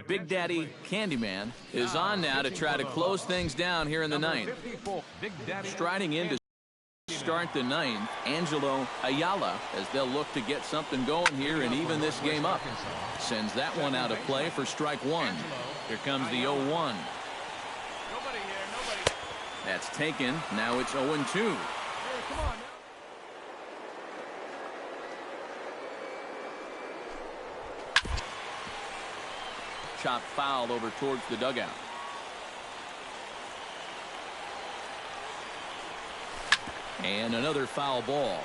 Big Daddy Candyman is on now to try to close things down here in the ninth. Striding in to start the ninth, Angelo Ayala, as they'll look to get something going here and even this game up. Sends that one out of play for strike one. Here comes the 0-1. That's taken. Now it's 0-2. Chop foul over towards the dugout. And another foul ball.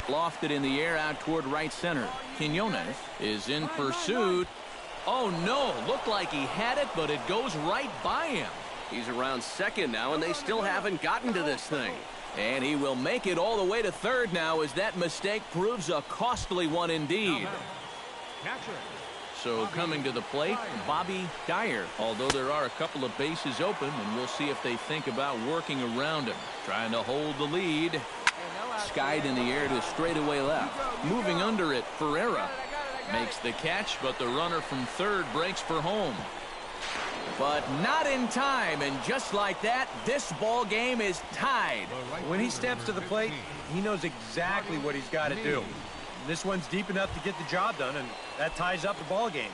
Lofted in the air out toward right center. Quinones is in pursuit. Oh no, looked like he had it, but it goes right by him. He's around second now, and they still haven't gotten to this thing. And he will make it all the way to third now, as that mistake proves a costly one indeed. So coming to the plate, Bobby Dyer, although there are a couple of bases open, and we'll see if they think about working around him. Trying to hold the lead. Skied in the air to straightaway left. Moving under it, Ferreira makes the catch, but the runner from third breaks for home. But not in time, and just like that, this ball game is tied. When he steps to the plate, he knows exactly what he's got to do. This one's deep enough to get the job done, and that ties up the ball game.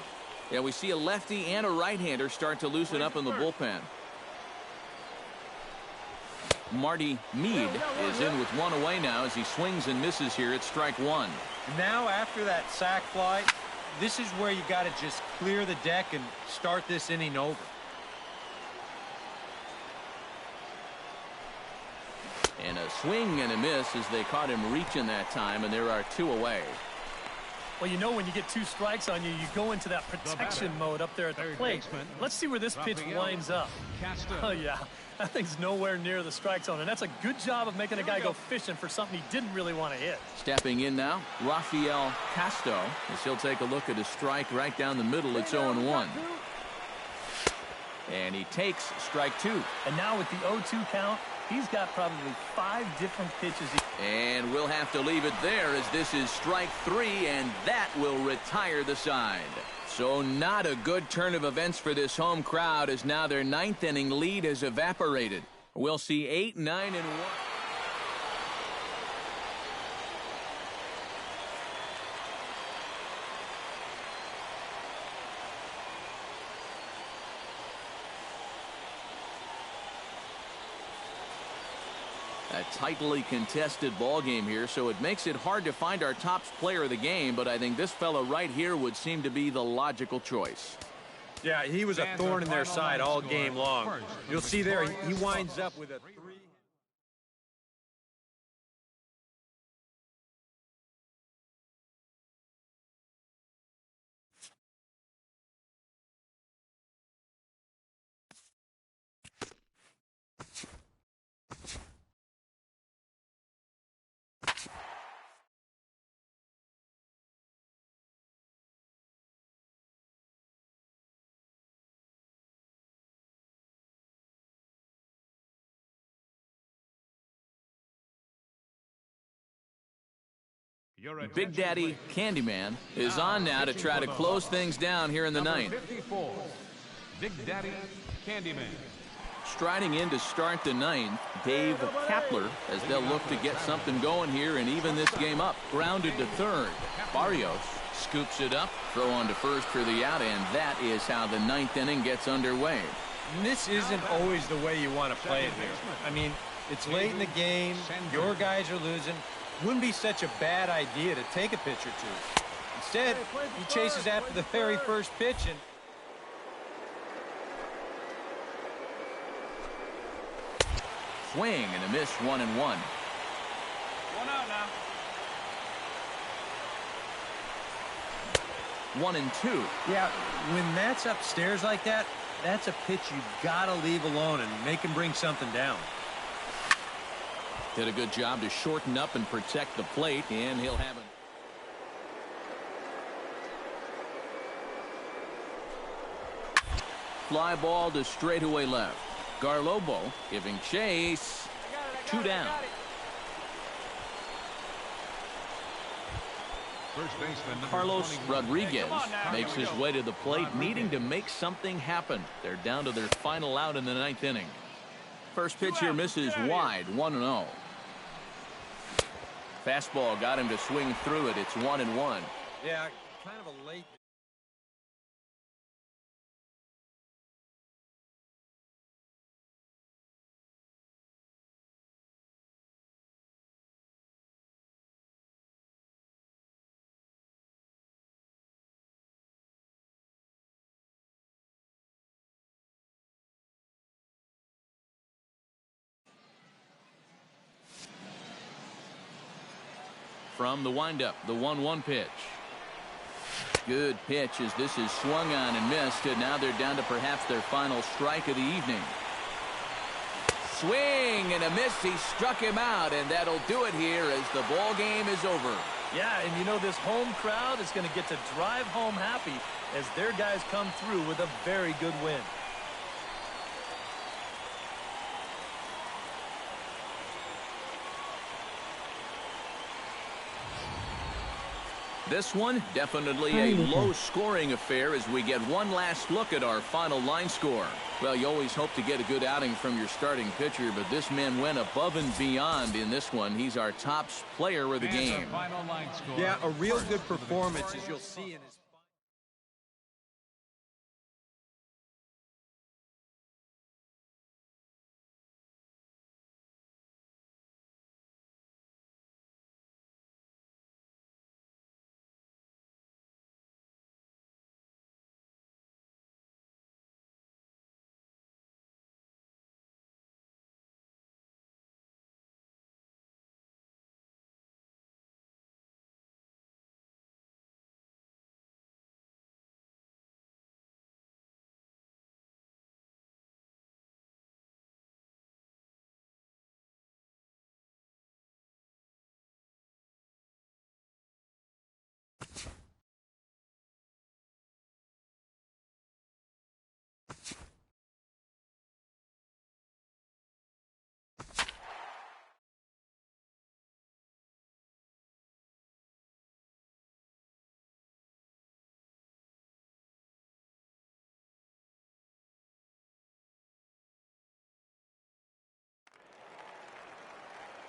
Yeah, we see a lefty and a right-hander start to loosen up in the bullpen. Marty Mead is in with one away now as he swings and misses here at strike one. Now, after that sac fly, this is where you got to just clear the deck and start this inning over. And a swing and a miss as they caught him reaching that time, and there are two away. Well, you know, when you get two strikes on you, you go into that protection mode up there at the plate. Let's see where this pitch winds up. Oh, yeah. That thing's nowhere near the strike zone, and that's a good job of making a guy go fishing for something he didn't really want to hit. Stepping in now, Rafael Casto, as he'll take a look at a strike right down the middle. It's 0-1. And he takes strike two. And now with the 0-2 count, he's got probably 5 different pitches. And we'll have to leave it there, as this is strike three, and that will retire the side. So not a good turn of events for this home crowd, as now their ninth inning lead has evaporated. We'll see 8, 9, and 1. A tightly contested ball game here, so it makes it hard to find our top player of the game, but I think this fella right here would seem to be the logical choice. Yeah, he was a thorn in their side all game long. You'll see there, he winds up with a 3. Big Daddy Candyman is on now to try to close things down here in the ninth. Big Daddy Candyman. Striding in to start the ninth, Dave Kapler, as they'll look to get something going here and even this game up. Grounded to third. Barrios scoops it up, throw on to first for the out, and that is how the ninth inning gets underway. And this isn't always the way you want to play it here. I mean, it's late in the game, your guys are losing. Wouldn't be such a bad idea to take a pitch or two. Instead, he chases after the very first pitch and swing and a miss, 1-1. 1 out now. 1-2. yeah, when that's upstairs like that, that's a pitch you gotta leave alone and make him bring something down. Did a good job to shorten up and protect the plate, and he'll have it. Fly ball to straightaway left. Garlobo giving chase. 2 down. First baseman, number Carlos 21. Rodriguez Come on now. makes Here we his go. way to the plate, needing to make something happen. They're down to their final out in the 9th inning. First pitch here misses wide, 1-0. Fastball got him to swing through it. It's 1-1. Yeah, kind of a late. From the windup, the 1-1 pitch. Good pitch as this is swung on and missed, and now they're down to perhaps their final strike of the evening. Swing and a miss. He struck him out, and that'll do it here as the ball game is over. Yeah, and you know this home crowd is going to get to drive home happy as their guys come through with a very good win. This one definitely a low-scoring affair as we get one last look at our final line score. Well, you always hope to get a good outing from your starting pitcher, but this man went above and beyond in this one. He's our top player of the game. Final line score. Yeah, a real good performance, as you'll see in his.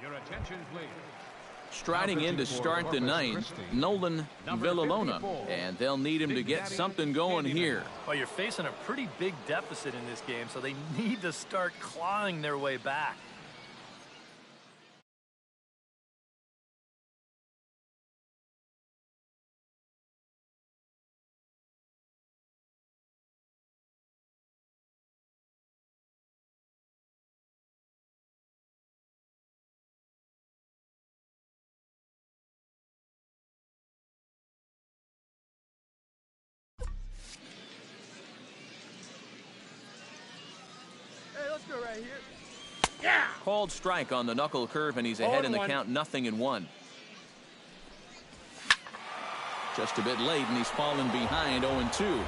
Your attention, please. Striding in to start the 9th, Nolan Villalona, and they'll need him to get something going here. Well, you're facing a pretty big deficit in this game, so they need to start clawing their way back. Called strike on the knuckle curve, and he's ahead in the count, 0-1. Just a bit late, and he's fallen behind 0-2.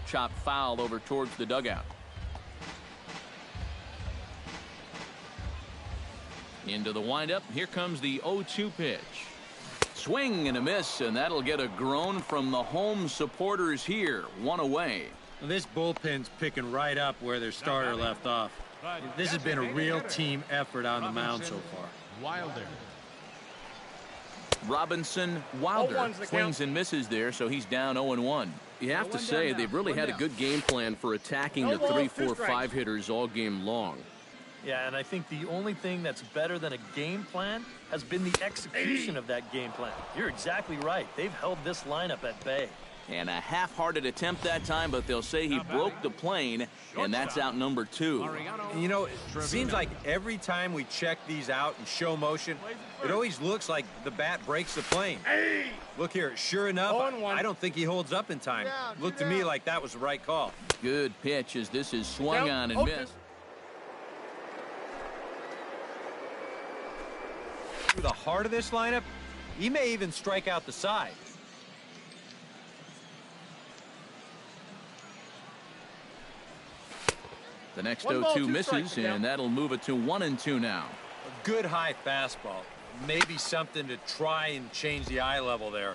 Chop foul over towards the dugout. Into the windup. Here comes the 0-2 pitch. Swing and a miss, and that'll get a groan from the home supporters here. One away. Well, this bullpen's picking right up where their starter left off. This has been a real team effort on the mound so far. Wilder. Robinson Wilder swings and misses there, so he's down 0-1. You have to say they've really had a good game plan for attacking the 3, 4, 5 hitters all game long. Yeah, and I think the only thing that's better than a game plan has been the execution of that game plan. You're exactly right. They've held this lineup at bay. And a half-hearted attempt that time, but they'll say he broke the plane, and that's out number 2. You know, it seems like every time we check these out in show motion, it always looks like the bat breaks the plane. Look here, sure enough, I don't think he holds up in time. Looked to me like that was the right call. Good pitch as this is swung on and missed. Through the heart of this lineup, he may even strike out the side. The next 1 ball, 0-2 2 misses, strikes, and that'll move it to 1-2 now. A good high fastball. Maybe something to try and change the eye level there.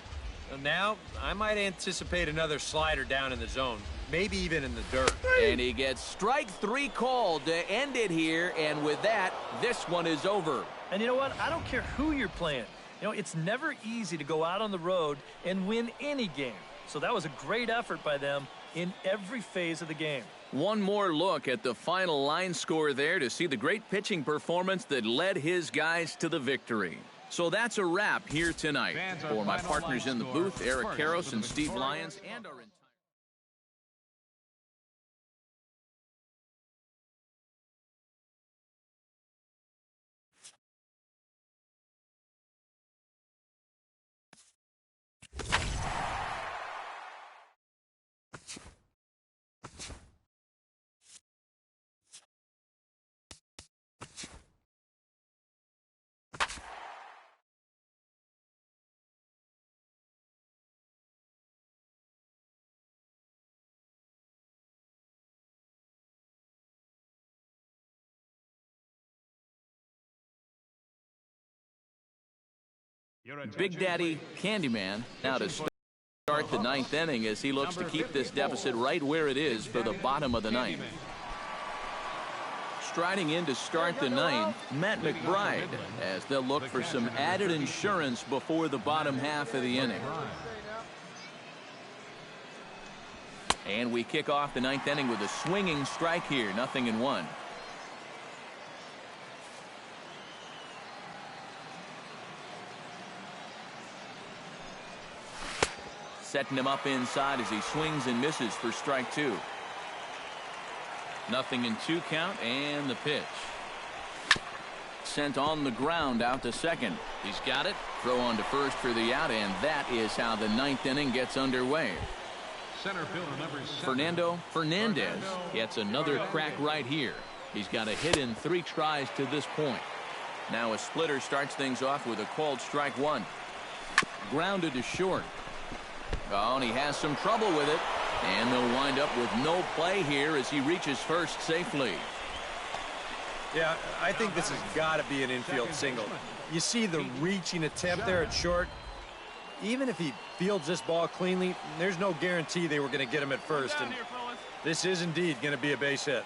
Now, I might anticipate another slider down in the zone, maybe even in the dirt. And he gets strike 3 called to end it here, and with that, this one is over. And you know what? I don't care who you're playing. You know, it's never easy to go out on the road and win any game. So that was a great effort by them in every phase of the game. One more look at the final line score there to see the great pitching performance that led his guys to the victory. So that's a wrap here tonight. For my partners in the booth, Eric Karros and Steve Lyons, and our entire Big Daddy Candyman now to start the 9th inning as he looks to keep this deficit right where it is for the bottom of the 9th. Striding in to start the 9th, Matt McBride, as they'll look for some added insurance before the bottom half of the inning. And we kick off the 9th inning with a swinging strike here, 0-1. Setting him up inside as he swings and misses for strike 2. 0-2 count, and the pitch. Sent on the ground out to second. He's got it. Throw on to first for the out, and that is how the 9th inning gets underway. Center fielder number 7. Fernando Fernandez gets another crack right here. He's got a hit in 3 tries to this point. Now a splitter starts things off with a called strike 1. Grounded to short. Oh, and he has some trouble with it. And they'll wind up with no play here as he reaches first safely. Yeah, I think this has got to be an infield single. You see the reaching attempt there at short. Even if he fields this ball cleanly, there's no guarantee they were going to get him at first. And this is indeed going to be a base hit.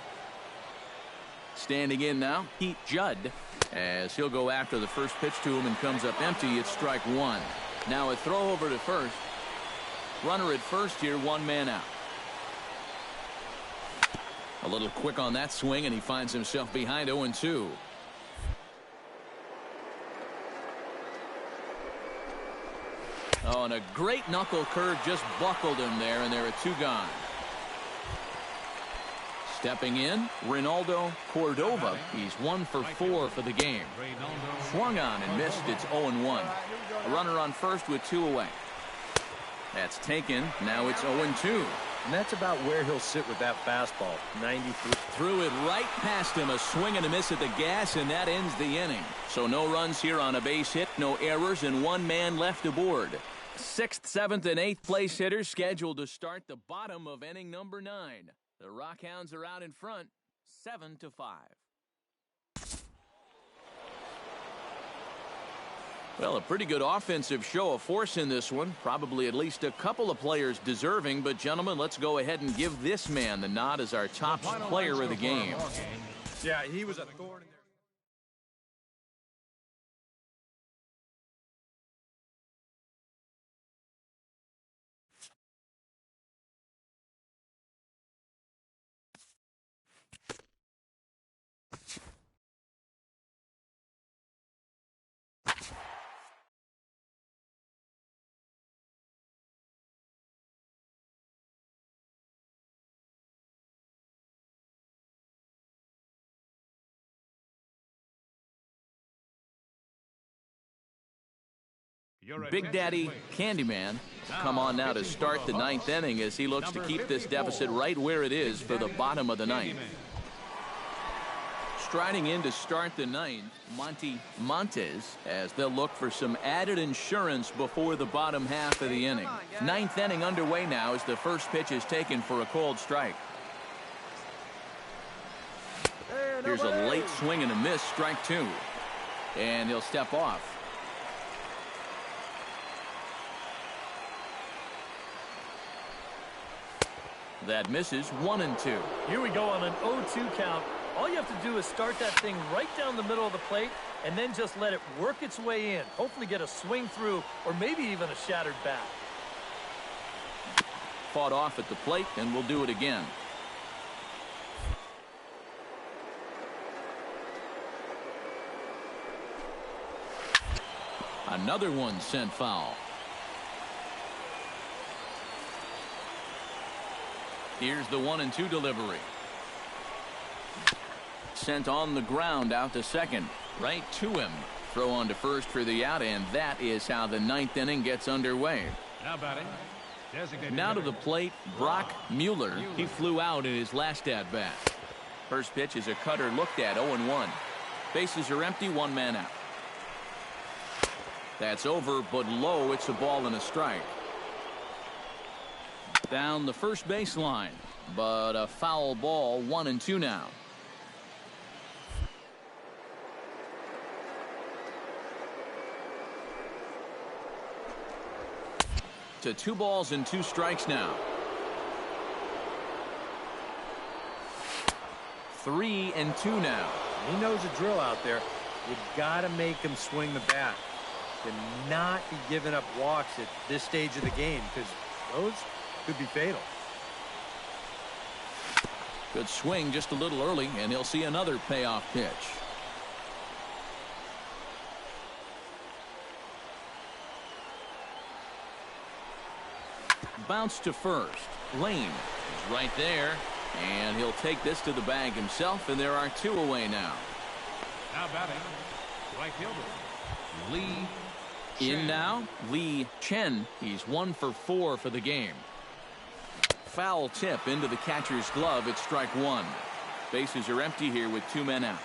Standing in now, Pete Judd, as he'll go after the first pitch to him and comes up empty. It's strike 1. Now a throw over to first. Runner at first here, 1 man out. A little quick on that swing, and he finds himself behind 0-2. Oh, and a great knuckle curve just buckled him there, and there are 2 gone. Stepping in, Ronaldo Cordova. He's 1 for 4 for the game. Swung on and missed. It's 0-1. A runner on first with 2 away. That's taken. Now it's 0-2. And that's about where he'll sit with that fastball. 93. Threw it right past him. A swing and a miss at the gas, and that ends the inning. So no runs here on a base hit, no errors, and 1 man left aboard. 6th, 7th, and 8th place hitters scheduled to start the bottom of inning number 9. The Rockhounds are out in front, 7-5. Well, a pretty good offensive show of force in this one. Probably at least a couple of players deserving. But, gentlemen, let's go ahead and give this man the nod as our top player of the game. Yeah, he was a thorn in their... Big Daddy Candyman come on now to start the 9th inning as he looks to keep this deficit right where it is for the bottom of the 9th. Striding in to start the 9th, Monty Montes, as they'll look for some added insurance before the bottom half of the inning. 9th inning underway now as the first pitch is taken for a called strike. Here's a late swing and a miss, strike 2. And he'll step off. That misses, 1-2. Here we go on an 0-2 count. All you have to do is start that thing right down the middle of the plate and then just let it work its way in. Hopefully get a swing through or maybe even a shattered bat. Fought off at the plate, and we'll do it again. Another one sent foul. Here's the 1-2 delivery. Sent on the ground out to second. Right to him. Throw on to first for the out, and that is how the 9th inning gets underway. Now batting. Now to the plate, Brock Mueller. He flew out in his last at-bat. First pitch is a cutter looked at, 0-1. Bases are empty, 1 man out. That's over, but low. It's a ball and a strike. Down the first baseline, but a foul ball, 1-2 now. To 2 balls and 2 strikes now. 3-2 now. He knows the drill out there. You got to make him swing the bat. To not be giving up walks at this stage of the game, because those could be fatal. Good swing just a little early, and he'll see another payoff pitch. Bounce to first. Lane is right there, and he'll take this to the bag himself, and there are 2 away now. Now batting. Right fielder. Lee In now, Lee Chen. He's 1 for 4 for the game. Foul tip into the catcher's glove. It's strike 1. Bases are empty here with 2 men out.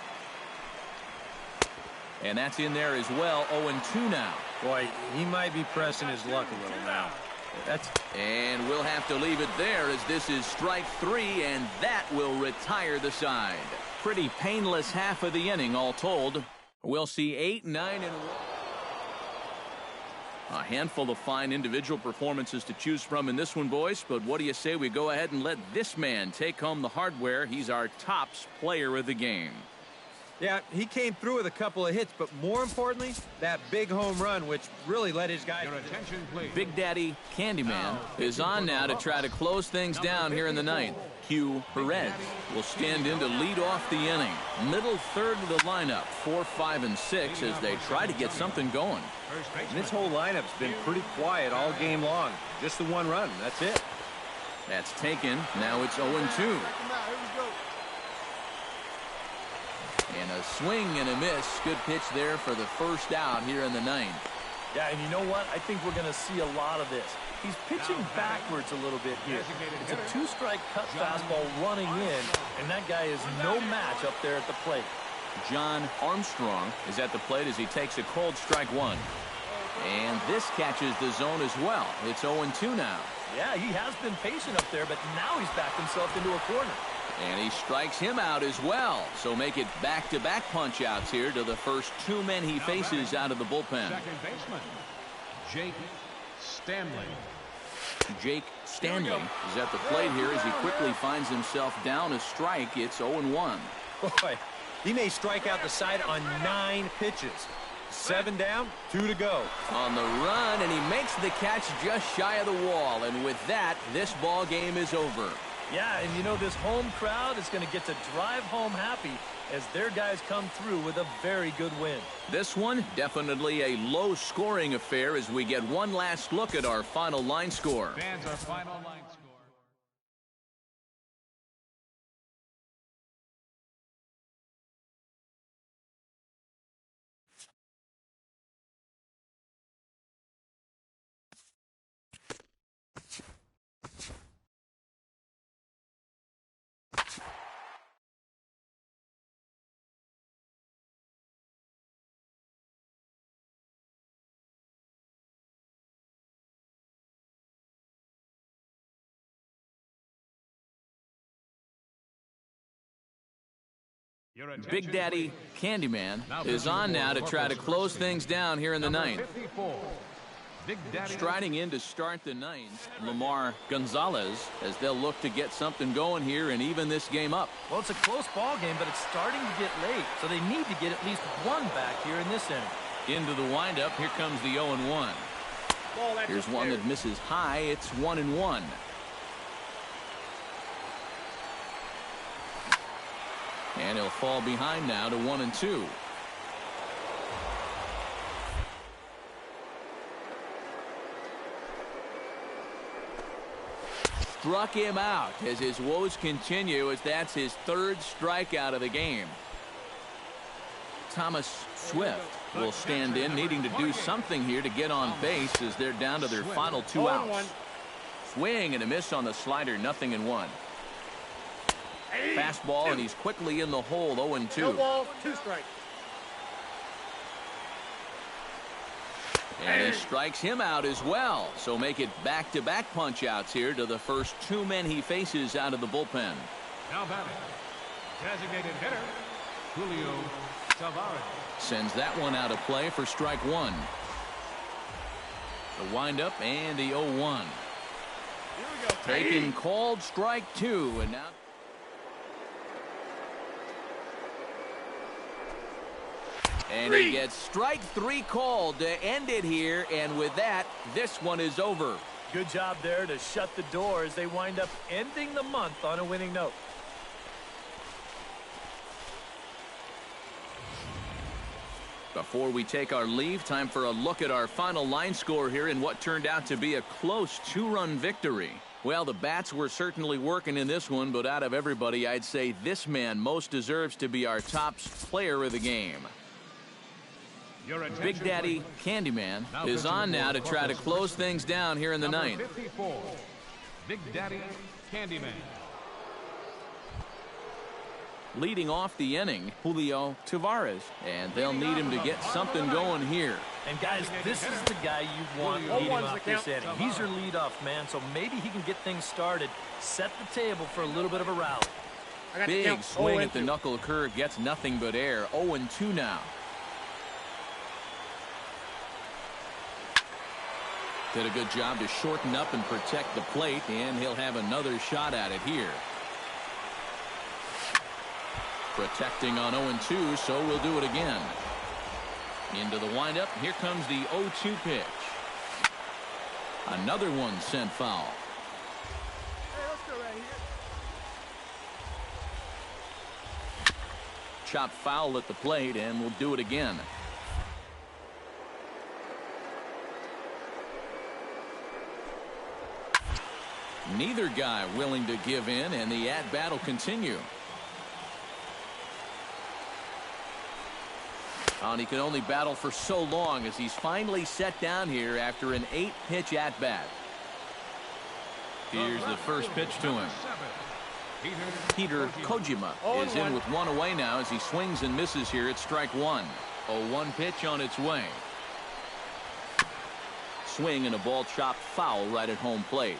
And that's in there as well. 0-2 now. Boy, he might be pressing his luck a little now. And we'll have to leave it there, as this is strike 3, and that will retire the side. Pretty painless half of the inning all told. We'll see 8, 9, and 1. A handful of fine individual performances to choose from in this one, boys. But what do you say we go ahead and let this man take home the hardware? He's our tops player of the game. Yeah, he came through with a couple of hits, but more importantly, that big home run, which really let his guys. Your attention, please. Big Daddy Candyman is on now to try to close things down here in the 9th. Hugh Perez will stand in to lead off the inning. Middle third of the lineup, 4, 5, and 6, as they try to get something going. And this whole lineup's been pretty quiet all game long. Just the 1 run. That's it. That's taken. Now it's 0-2. And a swing and a miss. Good pitch there for the first out here in the 9th. Yeah, and you know what? I think we're going to see a lot of this. He's pitching backwards a little bit here. It's a 2-strike cut fastball running in, and that guy is no match up there at the plate. John Armstrong is at the plate as he takes a cold strike 1. And this catches the zone as well. It's 0-2 now. Yeah, he has been patient up there, but now he's backed himself into a corner. And he strikes him out as well. So make it back-to-back punch-outs here to the first 2 men he faces out of the bullpen. Second baseman, Jake Stanley. Jake Stanley is at the plate here as he quickly finds himself down a strike. It's 0-1. Boy, he may strike out the side on 9 pitches. 7 down, 2 to go. On the run, and he makes the catch just shy of the wall. And with that, this ball game is over. Yeah, and you know, this home crowd is going to get to drive home happy as their guys come through with a very good win. This one, definitely a low-scoring affair as we get one last look at our final line score. Fans, our final line score. Big Daddy Candyman is on now to try to close things down here in the ninth. Striding in to start the ninth, Lamar Gonzalez, as they'll look to get something going here and even this game up. Well, it's a close ball game, but it's starting to get late, so they need to get at least one back here in this inning. Into the windup, here comes the 0-1. Here's one that misses high. It's 1-1. And he'll fall behind now to 1-2. Struck him out as his woes continue, as that's his third strikeout of the game. Thomas Swift will stand in, needing to do something here to get on base as they're down to their final 2 outs. Swing and a miss on the slider, 0-1. Fastball, and he's quickly in the hole, 0-2. No balls, 2 strikes. And he strikes him out as well. So make it back-to-back punch-outs here to the first 2 men he faces out of the bullpen. Now batting, designated hitter, Julio Tavares. Sends that one out of play for strike 1. The windup and the 0-1. Taken, called strike 2, and now... And he gets strike 3 called to end it here, and with that, this one is over. Good job there to shut the door as they wind up ending the month on a winning note. Before we take our leave, time for a look at our final line score here in what turned out to be a close 2-run victory. Well, the bats were certainly working in this one, but out of everybody, I'd say this man most deserves to be our top player of the game. Big Daddy Candyman is on now to try to close things down here in the ninth. 54, Big Daddy Candyman. Leading off the inning, Julio Tavares, and they'll need him to get something going here. And guys, this is the guy you want leading off this inning. He's your leadoff man, so maybe he can get things started, set the table for a little bit of a rally. Big swing at the knuckle curve, gets nothing but air. 0-2 now. Did a good job to shorten up and protect the plate, and he'll have another shot at it here. Protecting on 0-2, so we'll do it again. Into the windup, here comes the 0-2 pitch. Another one sent foul. Hey, let's go right here. Chopped foul at the plate, and we'll do it again. Neither guy willing to give in, and the at-bat will continue. And he can only battle for so long as he's finally set down here after an 8-pitch at-bat. Here's the first pitch to him. Peter Kojima is in with 1 away now as he swings and misses here at strike 1. 0-1 pitch on its way. Swing and a ball chopped foul right at home plate.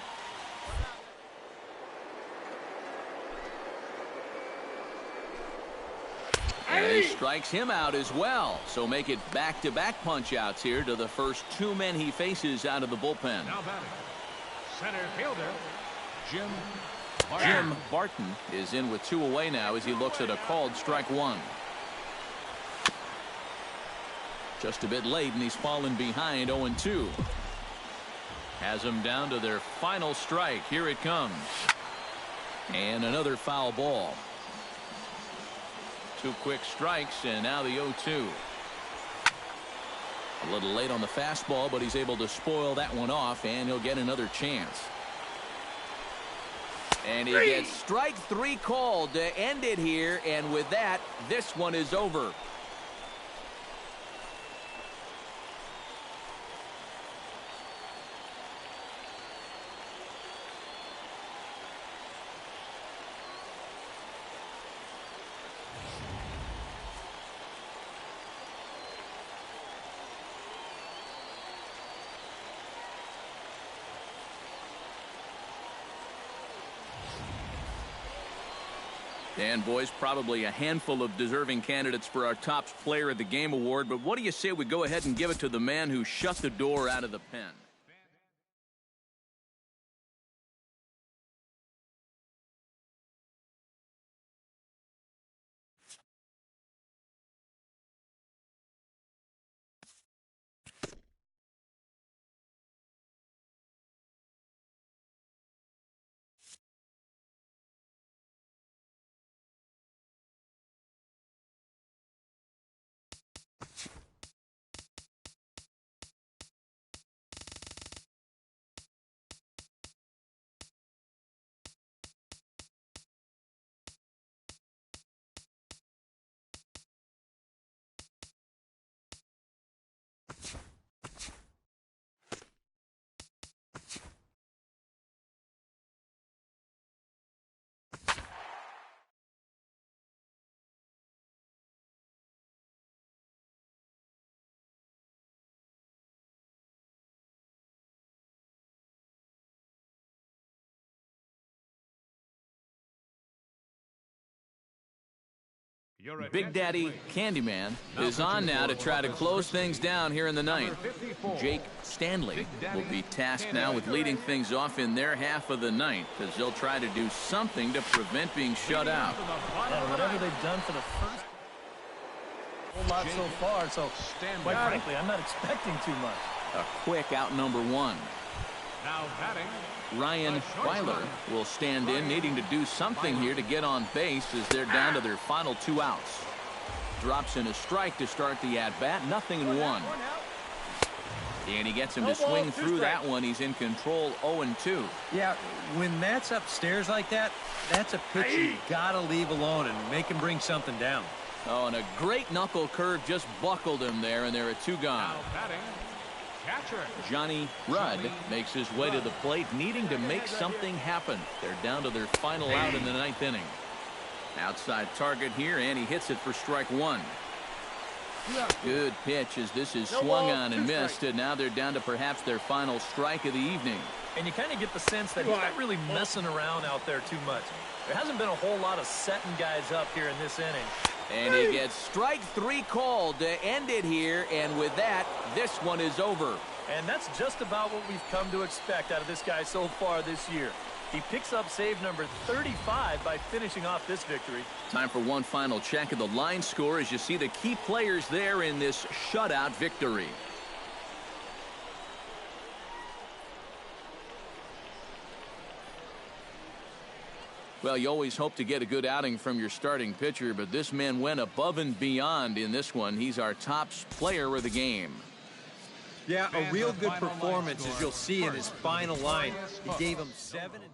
And he strikes him out as well. So make it back-to-back punch-outs here to the first 2 men he faces out of the bullpen. Now batting, center fielder, Jim Barton is in with 2 away now as he looks at a called strike 1. Just a bit late, and he's fallen behind 0-2. Has them down to their final strike. Here it comes. And another foul ball. 2 quick strikes, and now the 0-2. A little late on the fastball, but he's able to spoil that one off, and he'll get another chance. And he gets strike 3 called to end it here, and with that, this one is over. And, boys, probably a handful of deserving candidates for our top player of the game award, but what do you say we go ahead and give it to the man who shut the door out of the pen? Big Daddy Candyman is on now to try to close things down here in the ninth. Jake Stanley will be tasked now with leading things off in their half of the ninth, as they'll try to do something to prevent being shut out. And whatever they've done for the first whole lot so far, so quite frankly, I'm not expecting too much. A quick out number one. Now batting, Ryan Weiler will stand in, needing to do something here to get on base as they're down to their final 2 outs. Drops in a strike to start the at-bat, 0-1. And he gets him to swing through that one. He's in control, 0-2. Yeah, when that's upstairs like that, that's a pitch you gotta leave alone and make him bring something down. Oh, and a great knuckle curve just buckled him there, and there are 2 gone. now batting, catcher. Johnny Rudd makes his way to the plate, needing to make something happen. They're down to their final out in the 9th inning. Outside target here, and he hits it for strike 1. Good pitch as this is swung on and missed, and now they're down to perhaps their final strike of the evening. And you kind of get the sense that he's not really messing around out there too much. There hasn't been a whole lot of setting guys up here in this inning. And he gets strike 3 called to end it here, and with that, this one is over. And that's just about what we've come to expect out of this guy so far this year. He picks up save number 35 by finishing off this victory. Time for one final check of the line score as you see the key players there in this shutout victory. Well, you always hope to get a good outing from your starting pitcher, but this man went above and beyond in this one. He's our top player of the game. Yeah, a real good performance, as you'll see in his final line. He gave him 7 and 2.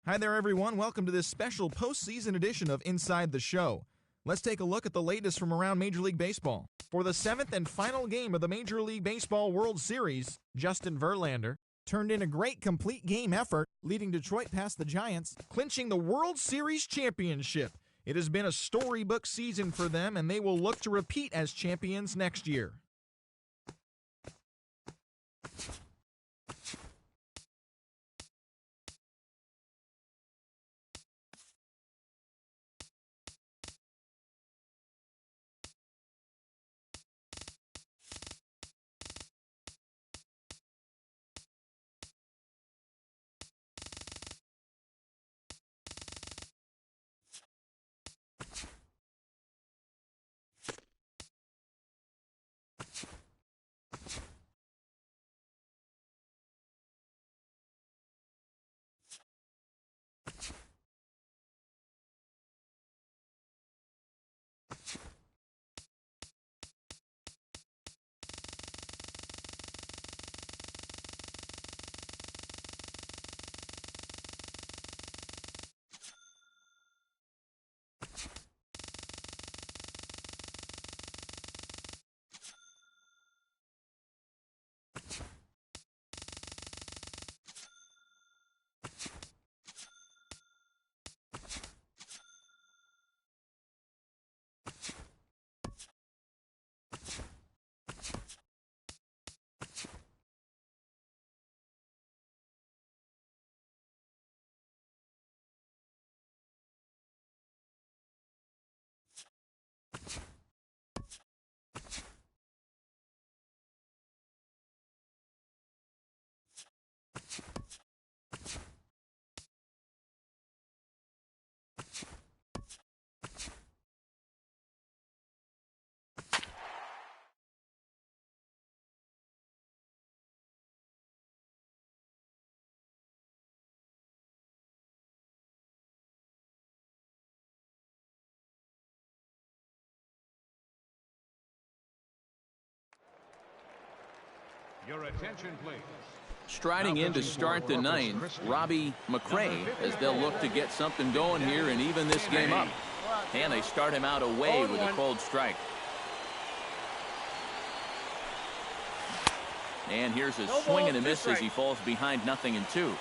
Hi there, everyone. Welcome to this special postseason edition of Inside the Show. Let's take a look at the latest from around Major League Baseball. For the 7th and final game of the Major League Baseball World Series, Justin Verlander turned in a great complete game effort, leading Detroit past the Giants, clinching the World Series championship. It has been a storybook season for them, and they will look to repeat as champions next year. Your attention, please. Striding in to start the ninth, Robbie McRae, as they'll look to get something going here and even this game up. And they start him out away with a cold strike. And here's a swing and a miss as he falls behind 0-2.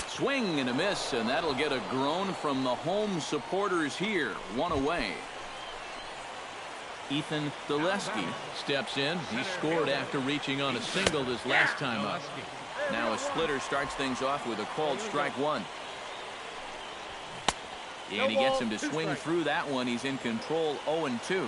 Swing and a miss, and that'll get a groan from the home supporters here. One away. Ethan Dulesky steps in. He scored after reaching on a single this last time up. Now a splitter starts things off with a called strike one. And he gets him to swing through that one. He's in control 0-2.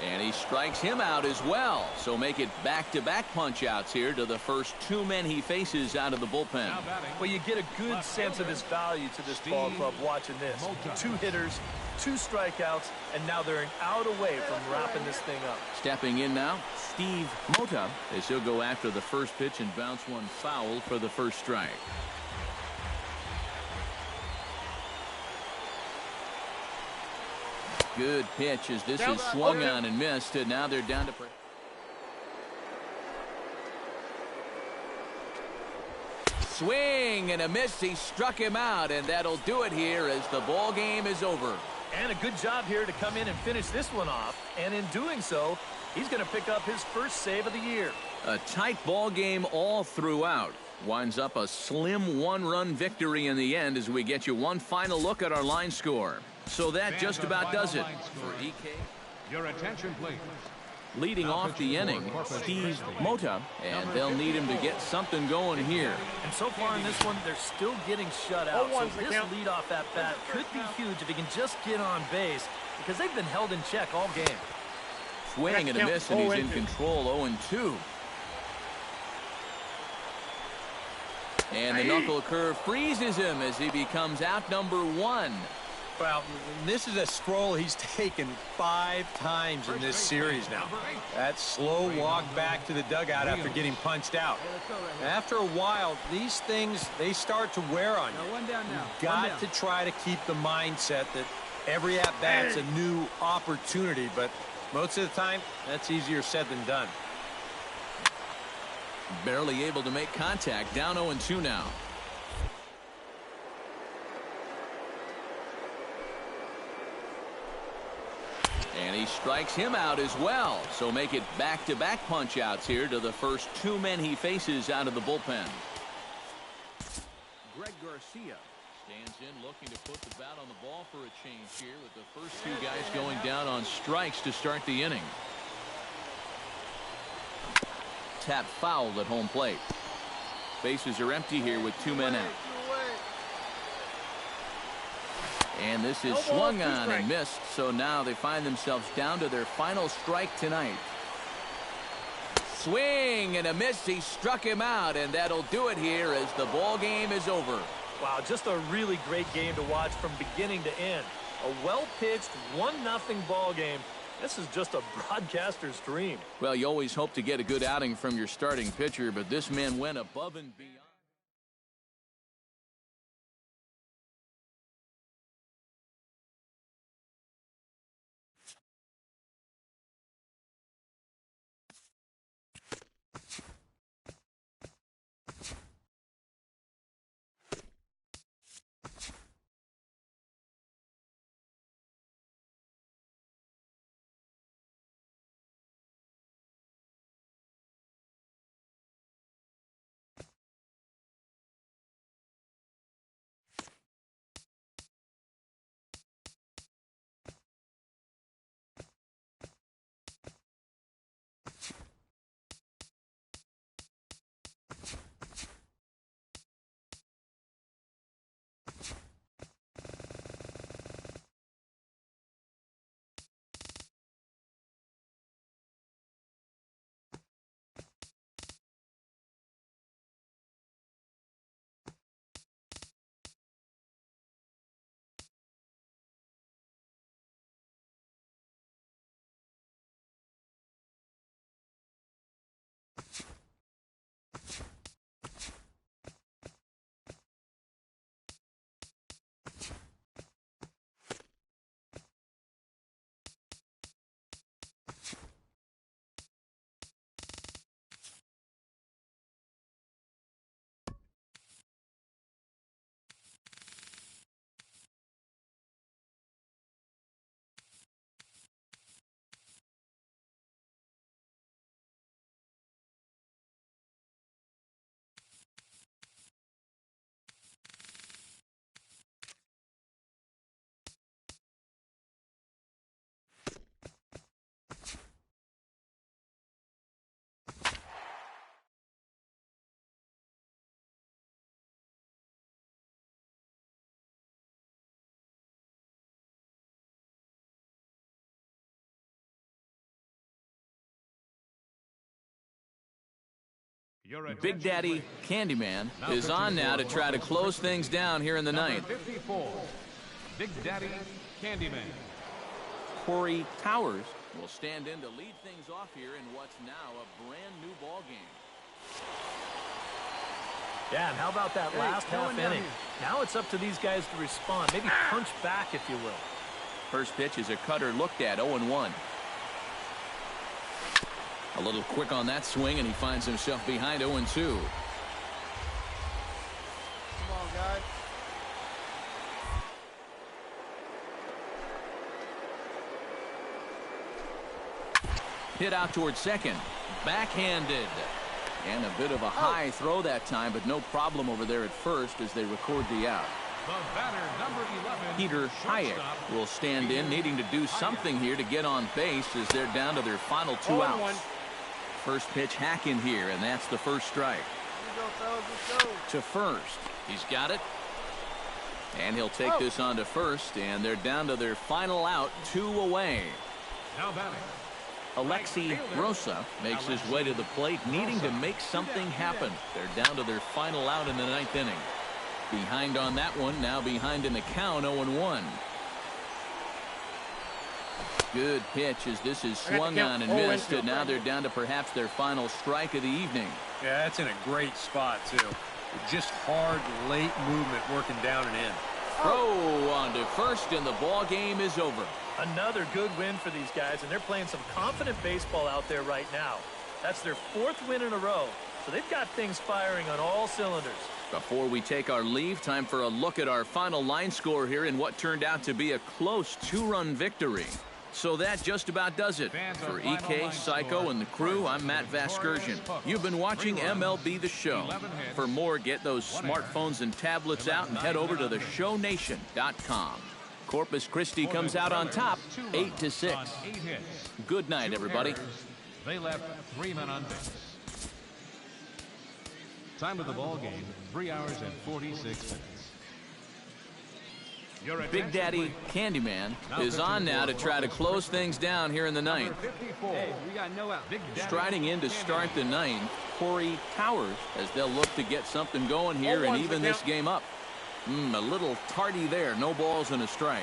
And he strikes him out as well. So make it back-to-back punch-outs here to the first two men he faces out of the bullpen. Well, you get a good sense of his value to this ball club watching this. 2 hitters, 2 strikeouts, and now they're an out away from wrapping this thing up. Stepping in now, Steve Mota, as he'll go after the first pitch and bounce one foul for the first strike. Good pitch as this is swung on and missed, and now they're down to swing and a miss. He struck him out, and that'll do it here as the ball game is over. And a good job here to come in and finish this one off, and in doing so, he's going to pick up his first save of the year. A tight ball game all throughout. Winds up a slim 1-run victory in the end as we get you one final look at our line score. So that just about does it for EK. Your attention, please. Leading off the inning, Steve Mota, and they'll need him to get something going here. And so far in this one, they're still getting shut out. So this leadoff at bat could be huge if he can just get on base, because they've been held in check all game. Swing and a miss, and he's in control 0-2. And the knuckle curve freezes him as he becomes out number 1. Well, this is a stroll he's taken 5 times in this series now. That slow walk back to the dugout after getting punched out. After a while, these things, they start to wear on you. You've got to try to keep the mindset that every at-bat's a new opportunity, but most of the time, that's easier said than done. Barely able to make contact, down 0-2 now. And he strikes him out as well. So make it back-to-back punch-outs here to the first 2 men he faces out of the bullpen. Greg Garcia stands in looking to put the bat on the ball for a change here with the first 2 guys going down on strikes to start the inning. Tap fouled at home plate. Bases are empty here with 2 men out. And this is swung on and missed, so now they find themselves down to their final strike tonight. Swing and a miss. He struck him out, and that'll do it here as the ball game is over. Wow, just a really great game to watch from beginning to end. A well-pitched 1-0 ball game. This is just a broadcaster's dream. Well, you always hope to get a good outing from your starting pitcher, but this man went above and beyond. Big Daddy Candyman is on now to try to close things down here in the ninth. 54, Big Daddy Candyman. Corey Towers will stand in to lead things off here in what's now a brand new ball game. Yeah, and how about that last half inning? Now it's up to these guys to respond. Maybe punch back, if you will. First pitch is a cutter looked at, 0-1. A little quick on that swing, and he finds himself behind 0-2. Come on, guys. Hit out towards second. Backhanded. And a bit of a high throw that time, but no problem over there at first as they record the out. The batter, number 11, Peter Hayek will stand in, needing to do something here to get on base as they're down to their final 2 outs. First pitch hack in here, and that's the first strike. Here we go, fellas. Let's go. To first. He's got it. And he'll take this on to first, and they're down to their final out, 2 away. Now batting. Alexi Rosa makes his way to the plate, needing to make something happen. They're down to their final out in the ninth inning. Behind on that one, now behind in the count, 0-1. Good pitch as this is swung on and missed, and now they're down to perhaps their final strike of the evening. Yeah, that's in a great spot, too. Just hard, late movement working down and in. Throw on to first, and the ball game is over. Another good win for these guys, and they're playing some confident baseball out there right now. That's their 4th win in a row, so they've got things firing on all cylinders. Before we take our leave, time for a look at our final line score here in what turned out to be a close 2-run victory. So that just about does it. For EK, Psycho, and the crew, I'm Matt Vasgersian. You've been watching MLB The Show. For more, get those smartphones and tablets out and head over to theshownation.com. Corpus Christi comes out on top, 8-6. Good night, everybody. They left 3 men on base. Time of the ball game, 3 hours and 46 minutes. Big Daddy Candyman is on now to try to close things down here in the ninth. Hey, we got no out. Striding in to start the ninth, Corey Towers, as they'll look to get something going here and even this game up. A little tardy there. No balls and a strike.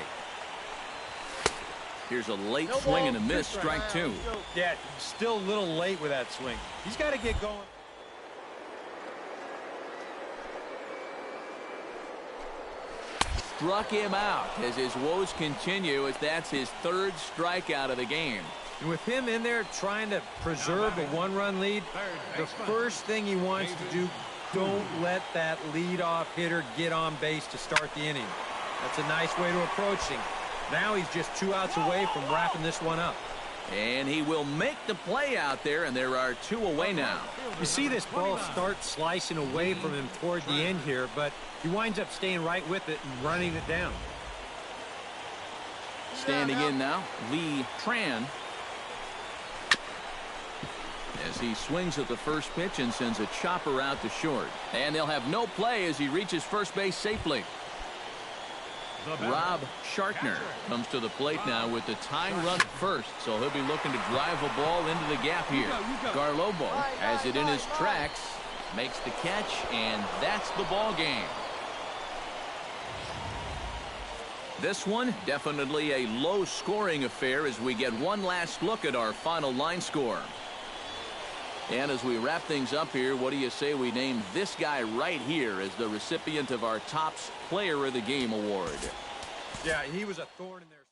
Here's a late swing and a miss. Strike 2. Yeah, still a little late with that swing. He's got to get going. Struck him out as his woes continue, as that's his 3rd strikeout of the game. And with him in there trying to preserve a 1-run lead, the first thing he wants to do, don't let that leadoff hitter get on base to start the inning. That's a nice way to approach him. Now he's just 2 outs away from wrapping this one up. And he will make the play out there, and there are 2 away now. You see this ball start slicing away from him toward the end here, but he winds up staying right with it and running it down. Standing in now, Lee Tran, as he swings at the first pitch and sends a chopper out to short. And they'll have no play as he reaches first base safely. Rob Shartner comes to the plate now with the tying run at first, so he'll be looking to drive a ball into the gap here. Garlobo has it in his tracks, makes the catch, and that's the ball game. This one definitely a low-scoring affair as we get one last look at our final line score. And as we wrap things up here, what do you say we name this guy right here as the recipient of our Topps Player of the Game award? Yeah, he was a thorn in their